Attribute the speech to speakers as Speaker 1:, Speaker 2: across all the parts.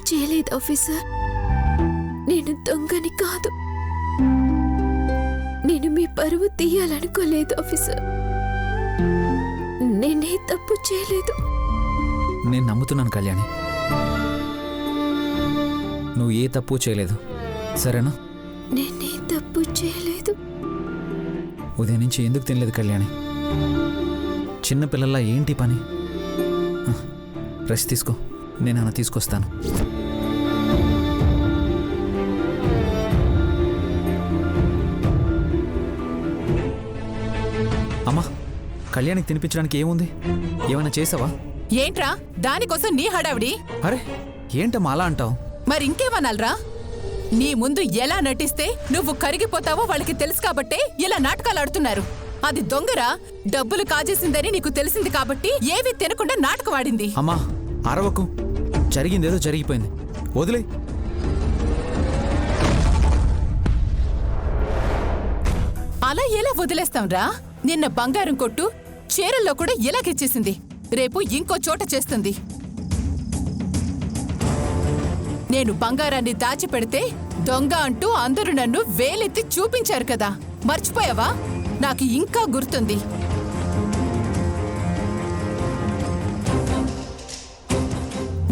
Speaker 1: చేయలేదు ఆఫీసర్. నేను దొంగని కాదు. నేను మీ పరువు తీయాలనుకోలేదు ఆఫీసర్. నేనే తప్పు చేయలేదు.
Speaker 2: నేను నమ్ముతున్నాను కళ్యాణి, నువ్వు ఏ తప్పు చేయలేదు, సరేనా?
Speaker 1: నేనే తప్పు చేయలేదు.
Speaker 2: ఉదయం నుంచి ఎందుకు తినలేదు కళ్యాణి? చిన్నపిల్లల్లా ఏంటి పని? రెస్ట్ తీసుకో, నేను అన్న తీసుకొస్తాను. అమ్మా, కళ్యాణికి తినిపించడానికి ఏముంది? ఏమైనా చేసావా?
Speaker 3: ఏంట్రా దానికోసం నీ హడావిడి?
Speaker 2: అరే ఏంటమ్మా అలా అంటావు?
Speaker 3: మరి ఇంకేమనాలరా? నీ ముందు ఎలా నటిస్తే నువ్వు కరిగిపోతావో వాళ్ళకి తెలుసు కాబట్టే ఇలా నాటకాలు ఆడుతున్నారు. అది దొంగరా, డబ్బులు కాజేసిందని నీకు తెలిసింది కాబట్టి ఏవి తినకుండా నాటకం ఆడింది.
Speaker 2: అమ్మా అరవకు, జరిగిందేదో జరిగిపోయింది, వదిలే.
Speaker 3: అలా ఎలా వదిలేస్తాంరా? నిన్న బంగారం కొట్టు చీరల్లో కూడా ఇలాగిచ్చేసింది, రేపు ఇంకో చోట చేస్తుంది. నేను బంగారాన్ని దాచిపెడితే దొంగ అంటూ అందరూ నన్ను వేలెత్తి చూపించారు కదా, మర్చిపోయావా? నాకు ఇంకా గుర్తుంది.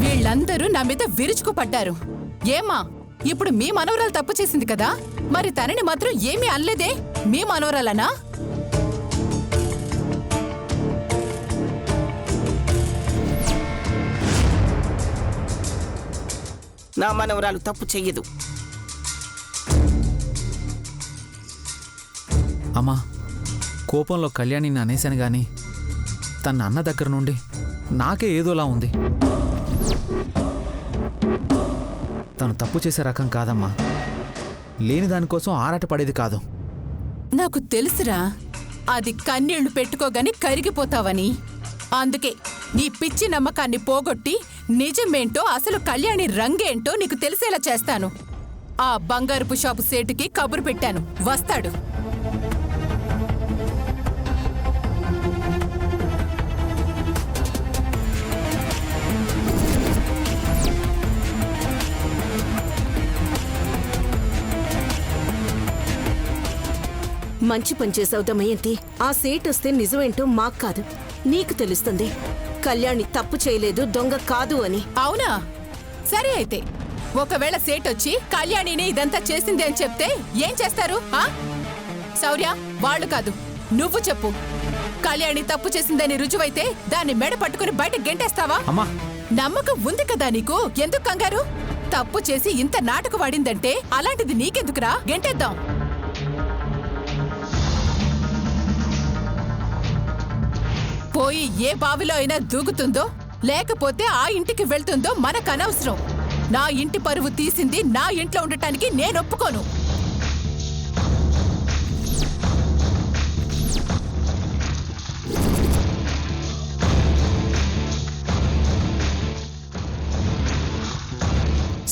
Speaker 3: వీళ్ళందరూ నా మీద విరుచుకుపడ్డారు. ఏమా, ఇప్పుడు మీ మనవరాలు తప్పు చేసింది కదా, మరి తనని మాత్రం ఏమీ అనలేదే? మీ మనవరాలనా?
Speaker 4: నా మనవరాలు తప్పు చెయ్యదు.
Speaker 2: అమ్మా, కోపంలో కళ్యాణిని అనేశాను గాని తన అన్న దగ్గర నుండి నాకే ఏదోలా ఉంది. తను తప్పు చేసే రకం కాదమ్మా, లేని దానికోసం ఆరాటపడేది కాదు.
Speaker 3: నాకు తెలుసురా, అది కన్నీళ్లు పెట్టుకోగాని కరిగిపోతావని. అందుకే నీ పిచ్చి నమ్మకాన్ని పోగొట్టి నిజమేంటో, అసలు కళ్యాణి రంగేంటో నీకు తెలిసేలా చేస్తాను. ఆ బంగారపు షాపు సేటుకి కబురు పెట్టాను, వస్తాడు.
Speaker 5: మంచి పని చేసావు దమయంతి. ఆ సేట్ వస్తే నిజమేంటో మాకు కాదు, నీకు తెలుస్తుంది. కళ్యాణి తప్పు చేయలేదు, దొంగ కాదు అని.
Speaker 3: అవునా? సరే అయితే ఒకవేళ సేట్ వచ్చి కళ్యాణిని ఇదంతా చేసింది అని చెప్తే ఏం చేస్తారు? శౌర్య, వాళ్ళు కాదు, నువ్వు చెప్పు. కళ్యాణి తప్పు చేసిందని రుజువైతే దాన్ని మెడ పట్టుకుని బయట గెంటేస్తావా?
Speaker 2: అమ్మా,
Speaker 3: నమ్మకం ఉంది కదా నీకు, ఎందుకు కంగారు? తప్పు చేసి ఇంత నాటకు వాడిందంటే అలాంటిది నీకెందుకురా, గెంటేద్దాం. పోయి ఏ బావిలో అయినా దూకుతుందో లేకపోతే ఆ ఇంటికి వెళ్తుందో మనకు అనవసరం. నా ఇంటి పరువు తీసింది నా ఇంట్లో ఉండటానికి నేను ఒప్పుకోను.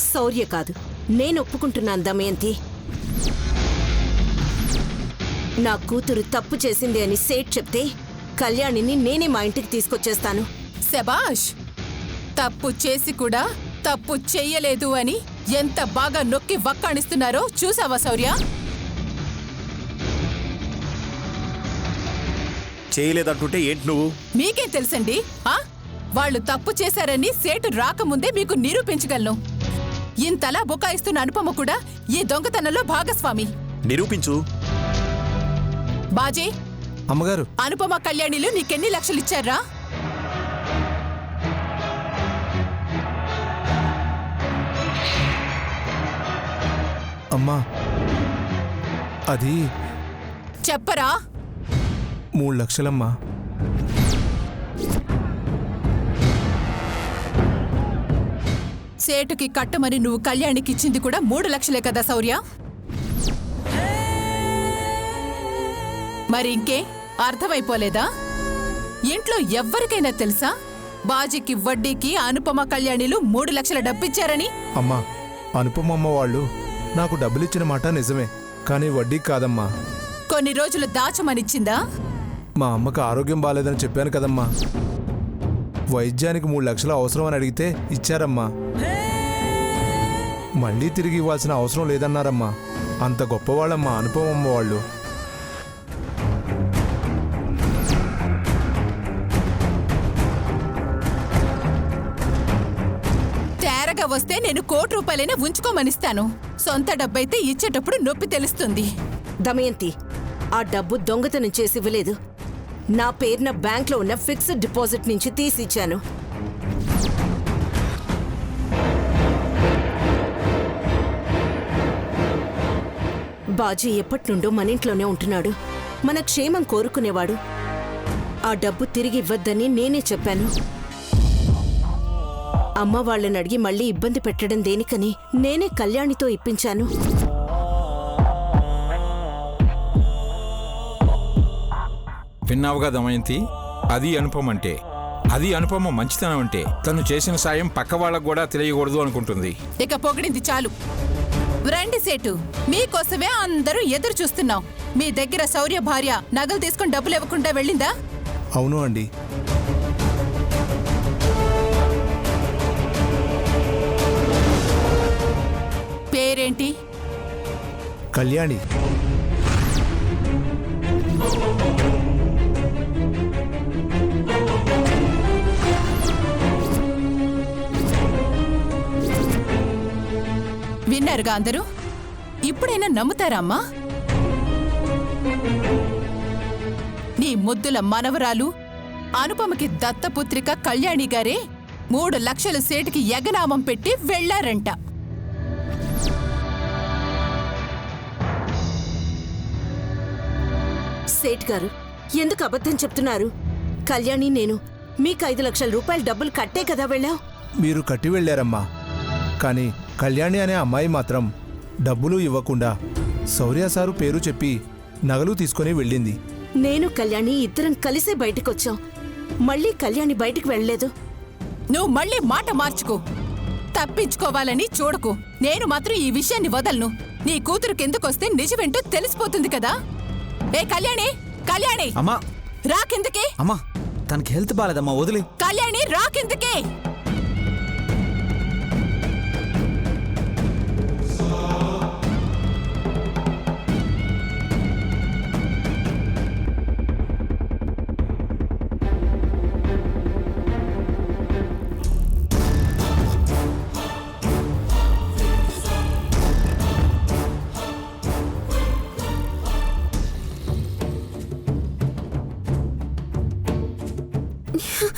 Speaker 5: శౌర్య కాదు, నేను ఒప్పుకుంటున్నాను దమయంతి. నా కూతురు తప్పు చేసింది అని సేట్ చెప్తే కళ్యాణిని నేనే మా ఇంటికి తీసుకొచ్చేస్తాను.
Speaker 3: శబాష్! తప్పు చేసి కూడా తప్పు చెయ్యలేదు అని ఎంత బాగా నొక్కి వక్కాణిస్తున్నారో చూసావా శౌర్య?
Speaker 6: చేయలేదంటుంటే ఏంటి నువ్వు?
Speaker 3: మీకేం తెలుసండి? వాళ్ళు తప్పు చేశారని సేటు రాకముందే మీకు నిరూపించగలను. ఇంతలా బుకాయిస్తున్న అనుపమ కూడా ఈ దొంగతనంలో భాగస్వామి.
Speaker 6: నిరూపించు.
Speaker 3: బాజీ,
Speaker 7: అమ్మగారు,
Speaker 3: అనుపమ కళ్యాణిలు నీకెన్ని లక్షలు ఇచ్చారా?
Speaker 7: అమ్మా, అది
Speaker 3: చెప్పరా?
Speaker 7: 3 లక్షలమ్మా.
Speaker 3: సేటుకి కట్టమని నువ్వు కళ్యాణికి ఇచ్చింది కూడా 3 లక్షలే కదా శౌర్య? మరి ఇంకే అర్థమైపోలేదా? ఇంట్లో ఎవ్వరికైనా తెలుసా బాజీకి వడ్డీకి అనుపమ కళ్యాణిలు 3 లక్షల డబ్బిచ్చారని?
Speaker 7: అమ్మా, అనుపమమ్మ వాళ్ళు నాకు డబ్బులిచ్చిన మాట నిజమే, కానీ వడ్డీ కాదమ్మా.
Speaker 3: కొన్ని రోజులు దాచమనిచ్చిందా?
Speaker 7: మా అమ్మకు ఆరోగ్యం బాలేదని చెప్పాను కదమ్మా. వైద్యానికి 3 లక్షలు అవసరం అని అడిగితే ఇచ్చారమ్మా. మళ్ళీ తిరిగి ఇవ్వాల్సిన అవసరం లేదన్నారమ్మా. అంత గొప్పవాళ్ళమ్మా అనుపమమ్మ వాళ్ళు.
Speaker 3: తేరగా వస్తే నేను ₹1,00,00,000 ఉంచుకోమనిస్తాను. సొంత డబ్బైతే ఇచ్చేటప్పుడు నొప్పి తెలుస్తుంది.
Speaker 5: దమయంతి, ఆ డబ్బు దొంగతనం చేసి ఇవ్వలేదు. నా పేరున బ్యాంక్లో ఉన్న ఫిక్స్డ్ డిపాజిట్ నుంచి తీసిచ్చాను. బాజీ ఎప్పటినుండో మన ఇంట్లోనే ఉంటున్నాడు. మన క్షేమం కోరుకునేవాడు. ఆ డబ్బు తిరిగి ఇవ్వద్దని నేనే చెప్పాను. అమ్మ వాళ్ళని అడిగి మళ్ళీ ఇబ్బంది పెట్టడం దేనికని నేనే కళ్యాణితో ఇప్పించాను.
Speaker 8: విన్నావుగా దమయంతి, అది అనుపమ అంటే. అది అనుపమ మంచితనం అంటే. తను చేసిన సాయం పక్క వాళ్ళకు కూడా తెలియకూడదు అనుకుంటుంది.
Speaker 3: ఇక పొగిడింది చాలు. రండి సేటు, మీకోసమే అందరూ ఎదురు చూస్తున్నాం. మీ దగ్గర శౌర్య భార్య నగలు తీసుకుని డబ్బులు ఇవ్వకుండా వెళ్ళిందా?
Speaker 7: అవును అండి.
Speaker 3: పేరేంటి?
Speaker 7: కళ్యాణి.
Speaker 3: విన్నారుగా అందరూ? ఇప్పుడైనా నమ్ముతారా అమ్మా? నీ ముద్దుల మనవరాలు అనుపమకి దత్తపుత్రిక కళ్యాణి గారే 3 లక్షల సేటుకి యగనామం పెట్టి వెళ్లారంట.
Speaker 5: సేట్ గారు, ఎందుకు అబద్ధం చెప్తున్నారు? కళ్యాణి నేను మీకు 5 లక్షల రూపాయల డబ్బులు కట్టే కదా వెళ్ళావు.
Speaker 7: మీరు కట్టి వెళ్ళారమ్మా. కానీ కళ్యాణి అనే అమ్మాయి మాత్రం డబ్బులు ఇవ్వకుండా శౌర్య సారు పేరు చెప్పి నగలు తీసుకుని వెళ్ళింది.
Speaker 5: నేను కళ్యాణి ఇద్దరం కలిసే బయటకొచ్చాం. మళ్ళీ కళ్యాణి బయటికి వెళ్ళలేదు.
Speaker 3: నువ్వు మళ్ళీ మాట మార్చుకో. తప్పించుకోవాలని చూడకు. నేను మాత్రం ఈ విషయాన్ని వదలను. నీ కూతురు కిందకొస్తే నిజమేంటో తెలిసిపోతుంది కదా. ఏ కళ్యాణి, కళ్యాణి
Speaker 2: అమ్మా,
Speaker 3: రా కిందకి.
Speaker 2: అమ్మా తనకి హెల్త్ బాలేదమ్మా, వదిలి.
Speaker 3: కళ్యాణి రా కిందకి.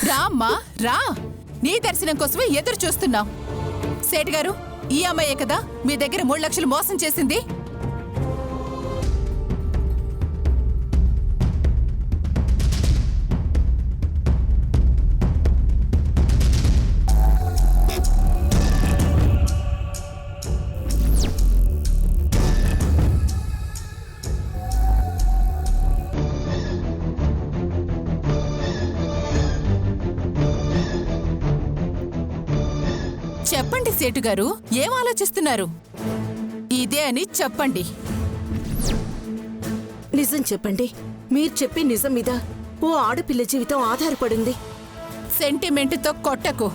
Speaker 3: రా అమ్మా రా. నీ దర్శనం కోసమే ఎదురు చూస్తున్నాం. సేట్ గారు, ఈ అమ్మాయే కదా మీ దగ్గర 3 లక్షలు మోసం చేసింది? చెప్పండి సేటు గారు, ఏం ఆలోచిస్తున్నారు? ఇదే అని చెప్పండి.
Speaker 5: నిజం చెప్పండి. మీరు చెప్పే నిజం మీద ఓ ఆడపిల్ల జీవితం ఆధారపడింది.
Speaker 3: సెంటిమెంటుతో కొట్టకు.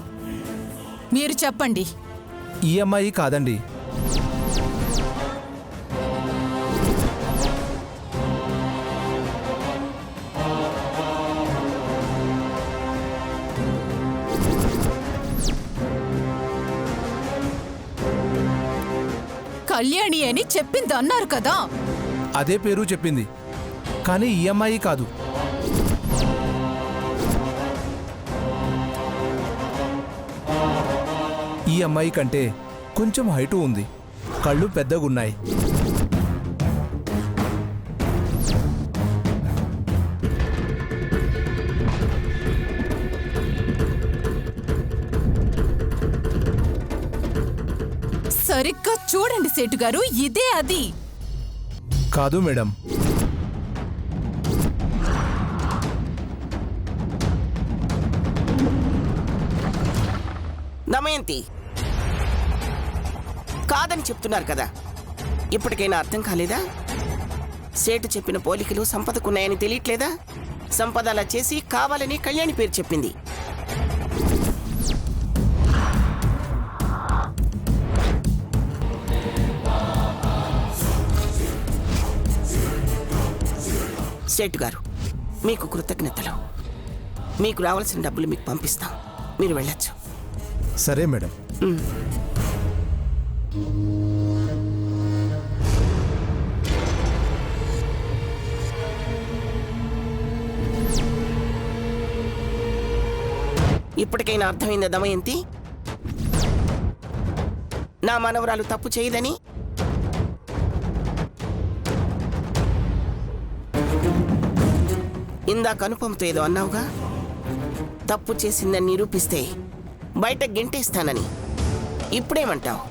Speaker 3: మీరు చెప్పండి.
Speaker 7: ఈ అమ్మాయి కాదండి.
Speaker 3: కళ్యాణి అని చెప్పింది అన్నారు కదా.
Speaker 7: అదే పేరు చెప్పింది, కానీ ఈ అమ్మాయి కాదు. ఈ అమ్మాయి కంటే కొంచెం హైటు ఉంది, కళ్ళు పెద్దగున్నాయి.
Speaker 3: సరిగ్గా చూడండి సేటు గారు, ఇదే అది.
Speaker 7: కాదు మేడం.
Speaker 4: దమయంతి, కాదని చెప్తున్నారు కదా, ఇప్పటికైనా అర్థం కాలేదా? సేటు చెప్పిన పోలికలు సంపదకున్నాయని తెలియట్లేదా? సంపద అలా చేసి కావాలని కళ్యాణి పేరు చెప్పింది. సేటు గారు, మీకు కృతజ్ఞతలు. మీకు రావాల్సిన డబ్బులు మీకు పంపిస్తాం, మీరు వెళ్ళొచ్చు.
Speaker 7: సరే మేడం.
Speaker 4: ఇప్పటికైనా అర్థమైందా దమయంతి? నా మనవరాలు తప్పు చేయదని. ఇందాక అనుపమతో ఏదో అన్నావుగా, తప్పు చేసిందని నిరూపిస్తే బయట గెంటేస్తానని. ఇప్పుడేమంటావు?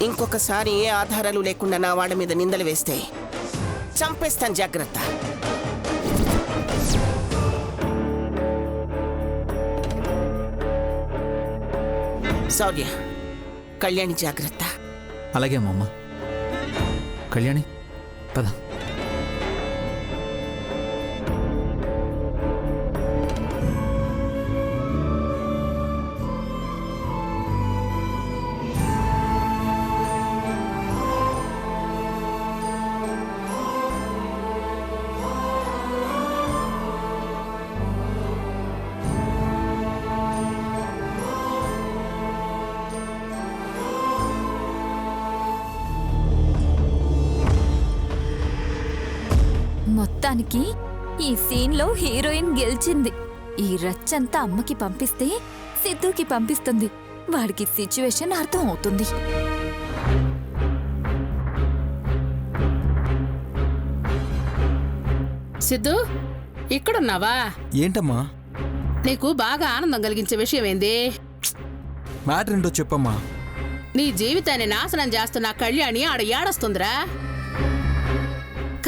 Speaker 4: ఇంకొకసారి ఏ ఆధారాలు లేకుండా నా వాళ్ళ మీద నిందలు వేస్తే చంపేస్తాను, జాగ్రత్త. శౌర్య, కళ్యాణి జాగ్రత్త.
Speaker 2: అలాగే అమ్మమ్మ. కళ్యాణి పద.
Speaker 9: మొత్తానికి ఈ సీన్లో హీరోయిన్ గెలిచింది. ఈ రచ్చంతా అమ్మకి పంపిస్తే సిద్ధుకి పంపిస్తుంది. వాడికి సిచ్యువేషన్ అర్థం అవుతుంది.
Speaker 10: సిద్ధు, ఇక్కడున్నావా?
Speaker 11: ఏంటమ్మా?
Speaker 10: నీకు బాగా ఆనందం కలిగించే విషయం ఏంది?
Speaker 11: మ్యాటర్ ఏంటో చెప్పమ్మా.
Speaker 10: నీ జీవితాన్ని నాశనం చేస్తున్న కళ్యాణి ఆడ ఏడొస్తుందిరా.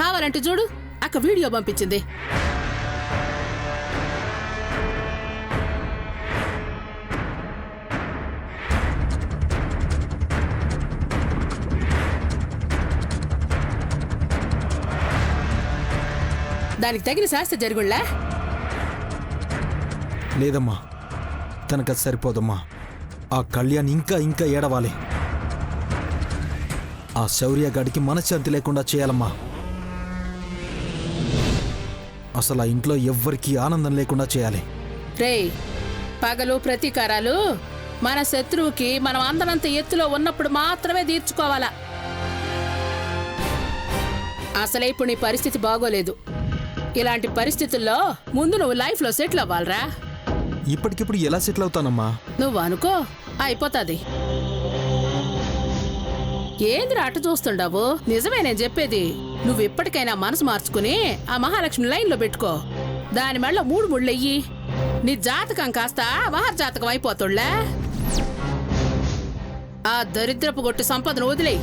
Speaker 10: కావాలంటే చూడు, అక్క వీడియో పంపించింది. దానికి తగిన శాస్త్ర జరుగుళ్ళా?
Speaker 11: లేదమ్మా, తనకది సరిపోదమ్మా. ఆ కళ్యాణ్ ఇంకా ఇంకా ఏడవాలి. ఆ శౌర్య గాడికి మనశ్శాంతి లేకుండా చేయాలమ్మా. అసలు ఆ ఇంట్లో ఎవ్వరికీ ఆనందం లేకుండా చేయాలి.
Speaker 10: రేయ్, పగలు ప్రతీకారాలు మన శత్రువుకి మనం అందరంత ఎత్తులో ఉన్నప్పుడు మాత్రమే తీర్చుకోవాలా. అసలే ఇప్పుడు నీ పరిస్థితి బాగోలేదు. ఇలాంటి పరిస్థితుల్లో ముందు నువ్వు లైఫ్లో సెటిల్ అవ్వాలరా.
Speaker 11: ఇప్పటికిప్పుడు ఎలా సెటిల్ అవుతానమ్మా?
Speaker 10: నువ్వు అనుకో, అయిపోతాది. ఏందిరా అటు చూస్తుండావు? నిజమే నేను చెప్పేది. నువ్వు ఇప్పటికైనా మనసు మార్చుకుని ఆ మహాలక్ష్మి లైన్లో పెట్టుకో. దాని మెళ్ళ 3 ముళ్ళెయ్యి. నీ జాతకం కాస్త మహర్జాతకం అయిపోతుళ్లే. ఆ దరిద్రపు గొట్టు సంపదను వదిలేయి.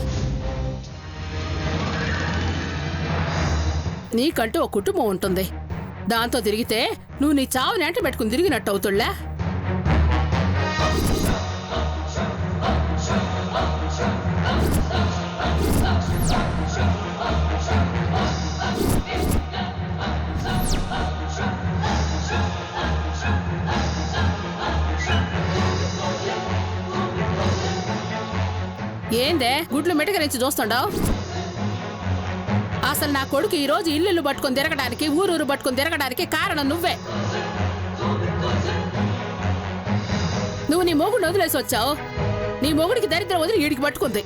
Speaker 10: నీకంటూ ఒక కుటుంబం ఉంటుంది. దాంతో తిరిగితే నువ్వు నీ చావుని అంట పెట్టుకుని తిరిగినట్టు అవుతుళ్లే. ఏందే గుడ్లు మెటకరించి చూస్తుండావు? అసలు నా కొడుకు ఈ రోజు ఇల్లు పట్టుకొని తిరగడానికి, ఊరూరు పట్టుకొని తిరగడానికి కారణం నువ్వే. నువ్వు నీ మొగుడిని వదిలేసి వచ్చావు. నీ మొగుడికి దరిద్రం వదిలి ఈడికి పట్టుకుంది.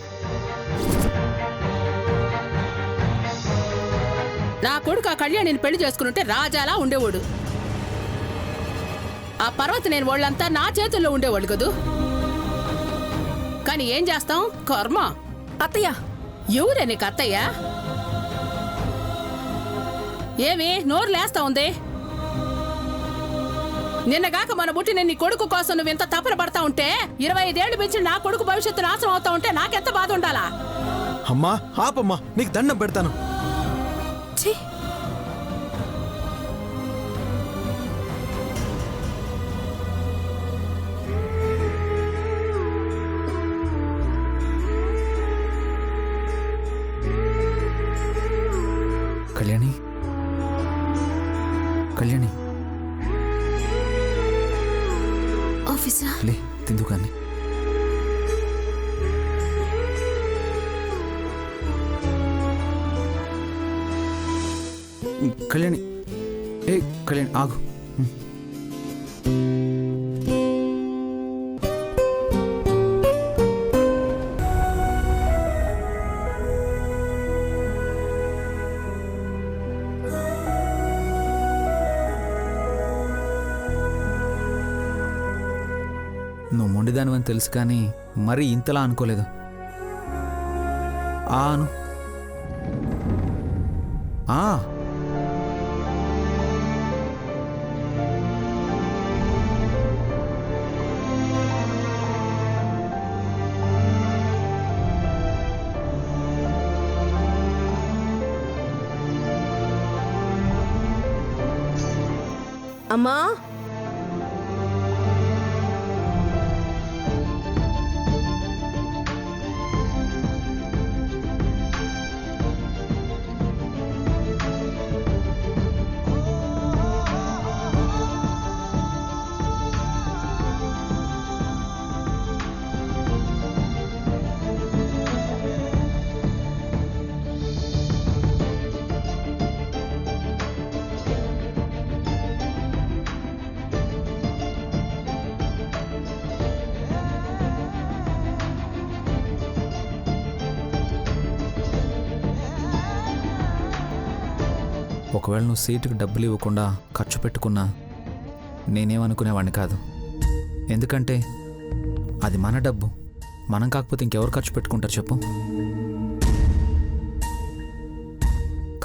Speaker 10: నా కొడుకు ఆ కళ్యాణిని పెళ్లి చేసుకుని రాజాలా ఉండేవాడు. ఆ పర్వత నేను వాళ్ళంతా నా చేతుల్లో ఉండేవాళ్ళు కదూ. కానీ ఏం చేస్తాం? కర్మ.
Speaker 3: అత్తయ్య,
Speaker 10: ఎవరే నీకు అత్తయ్య? ఏమి నోరు లేస్తా ఉంది? నిన్నగాక మన బుట్టిన నీ కొడుకు కోసం నువ్వు ఇంత తపన పడతా ఉంటే, 25 ఏళ్లు పెంచి నా కొడుకు భవిష్యత్తు నాశనం అవుతా ఉంటే నాకెంత బాధ ఉండాలా?
Speaker 11: అమ్మా ఆపమ్మా, నీకు దండం పెడతాను.
Speaker 2: కళ్యాణి, కళ్యాణి
Speaker 1: ఆఫీసర్,
Speaker 2: లే తిందు కానీ. కళ్యాణి, ఏ కళ్యాణి ఆగు. నువ్వు మొండిదానివని తెలుసు కానీ మరీ ఇంతలా అనుకోలేదు. ఆను
Speaker 5: అమ్మా,
Speaker 2: ఒకవేళ నువ్వు సీటుకి డబ్బులు ఇవ్వకుండా ఖర్చు పెట్టుకున్నా నేనేమనుకునేవాడిని కాదు. ఎందుకంటే అది మన డబ్బు. మనం కాకపోతే ఇంకెవరు ఖర్చు పెట్టుకుంటారు చెప్పు?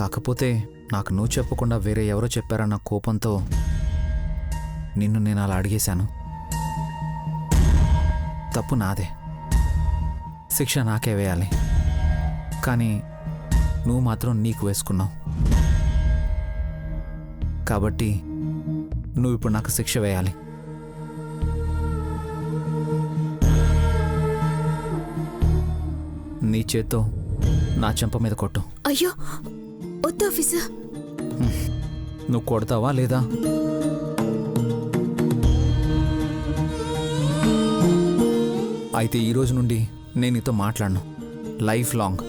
Speaker 2: కాకపోతే నాకు నువ్వు చెప్పకుండా వేరే ఎవరో చెప్పారన్న కోపంతో నిన్ను నేను అలా అడిగేశాను. తప్పు నాదే, శిక్ష నాకే వేయాలి. కానీ నువ్వు మాత్రం నీకు వేసుకున్నావు. కాబట్టి నువ్వు ఇప్పుడు నాకు శిక్ష వేయాలి. నీ చేత్తో నా చెంప మీద కొట్టు.
Speaker 1: అయ్యో వద్దు ఆఫీసర్.
Speaker 2: నువ్వు కొడతావా లేదా? అయితే ఈ రోజు నుండి నేను నీతో మాట్లాడను, లైఫ్ లాంగ్.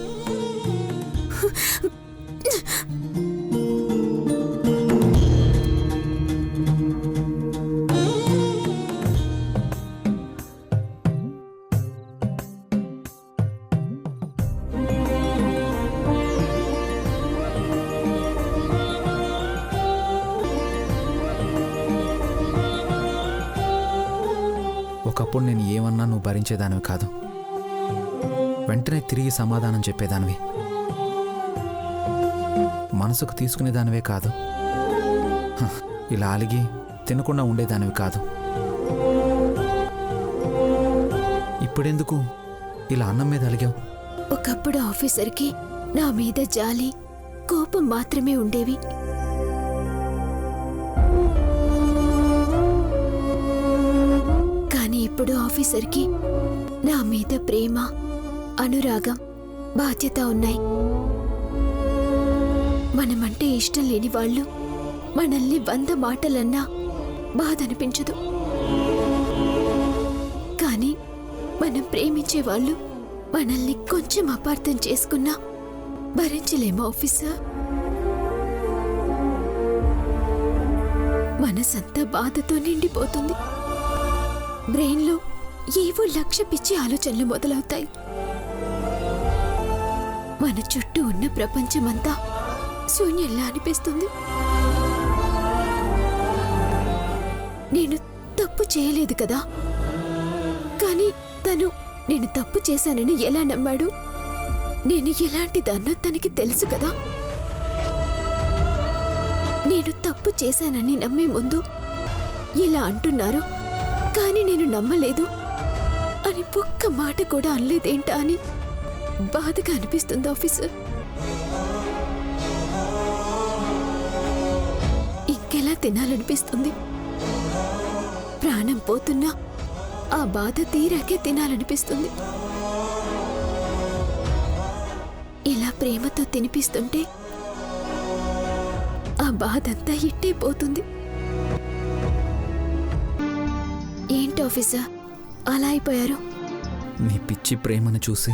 Speaker 2: ఒకప్పుడు నేను ఏమన్నా నువ్వు భరించేదానివి కాదు, వెంటనే తిరిగి సమాధానం చెప్పేదానివి. మనసుకు తీసుకునేదానివే కాదు, ఇలా అలిగి తినకుండా ఉండేదానివి కాదు. ఇప్పుడెందుకు ఇలా అన్నం మీద అలిగావు?
Speaker 1: ఒకప్పుడు ఆఫీసర్కి నా మీద జాలి, కోపం మాత్రమే ఉండేవి. కానీ ఇప్పుడు ఆఫీసర్కి నా మీద ప్రేమ, అనురాగం, బాధ్యత ఉన్నాయి. మనమంటే ఇష్టం లేని వాళ్ళు మనల్ని 100 మాటలన్నా బాధ అనిపించదు. కానీ మనం ప్రేమించే వాళ్ళు మనల్ని కొంచెం అపార్థం చేసుకున్నా భరించలేము ఆఫీసర్. మనసంతా బాధతో నిండిపోతుంది. బ్రెయిన్లో ఏవో లక్ష్య పిచ్చి ఆలోచనలు మొదలవుతాయి. మన చుట్టూ ఉన్న ప్రపంచమంతా శూన్యంలా అనిపిస్తుంది. నేను తప్పు చేయలేదు కదా, కానీ తను నేను తప్పు చేశానని ఎలా నమ్మాడు? నేను ఎలాంటి దాన్నో తనకి తెలుసు కదా. నేను తప్పు చేశానని నమ్మే ముందు ఇలా అంటున్నారు, కానీ నేను నమ్మలేదు అని ఒక్క మాట కూడా అనలేదేంటా అని బాధగా అనిపిస్తుంది ఆఫీసర్. ఇంకెలా తినాలనిపిస్తుంది. ప్రాణం పోతున్నా ఆ బాధ తీరాకే తినాలనిపిస్తుంది. ఇలా ప్రేమతో తినిపిస్తుంటే ఆ బాధంతా ఇట్టే పోతుంది. ఏంటి ఆఫీసర్ అలా అయిపోయారు?
Speaker 2: నీ పిచ్చి ప్రేమను చూసి